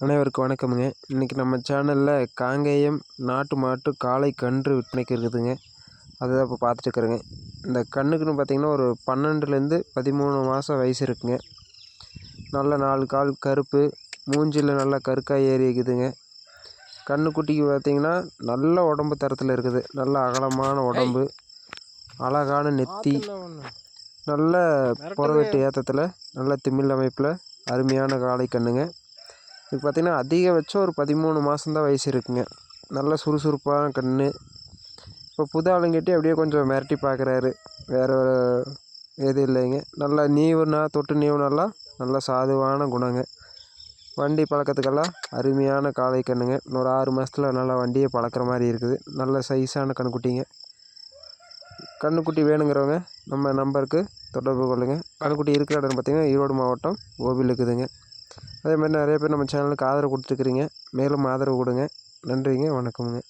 அனைவருக்கும் வணக்கமுங்க. இன்றைக்கி நம்ம சேனலில் காங்கேயம் நாட்டு மாட்டு காளை கன்று விற்பனைக்கு இருக்குதுங்க. அதுதான் இப்போ பார்த்துட்டுருக்குறேங்க. இந்த கன்றுக்குன்னு பார்த்திங்கன்னா ஒரு 12லேருந்து 13 மாதம் வயசு இருக்குங்க. நல்ல 4 கால் கருப்பு, மூஞ்சியில் நல்லா கருக்காய் ஏறி இருக்குதுங்க. கன்றுக்குட்டிக்கு பார்த்திங்கன்னா நல்ல உடம்பு தரத்தில் இருக்குது. நல்ல அகலமான உடம்பு, அழகான நெத்தி, நல்ல புறவெட்டு ஏற்றத்தில், நல்ல திமிழ் அமைப்பில் அருமையான காளை கன்றுங்க. இது பார்த்திங்கன்னா அதிகபட்சம் ஒரு 13 மாதம்தான் வயசு இருக்குங்க. நல்ல சுறுசுறுப்பான கன்று. இப்போ புது ஆளுங்கிட்டே அப்படியே கொஞ்சம் மிரட்டி பார்க்குறாரு, வேறு எதுவும் இல்லைங்க. நல்லா நீவுனா தொட்டு நீவுனாலாம் நல்ல சாதுவான குணங்க. வண்டி பழக்கத்துக்கெல்லாம் அருமையான காளை கன்றுங்க. இன்னொரு 6 மாதத்தில் நல்லா வண்டியை பழக்கிற மாதிரி இருக்குது. நல்ல சைஸான கன்றுக்குட்டிங்க. கன்றுக்குட்டி வேணுங்கிறவங்க நம்ம நம்பருக்கு தொடர்பு கொள்ளுங்கள். கன்றுக்குட்டி இருக்கிற இடம் பார்த்திங்கன்னா ஈரோடு மாவட்டம் கோவில் இருக்குதுங்க. அதே மாதிரி நிறைய பேர் நம்ம சேனலுக்கு ஆதரவு கொடுத்துருக்குறீங்க. மேலும் ஆதரவு கொடுங்க. நன்றிங்க, வணக்கமுங்க.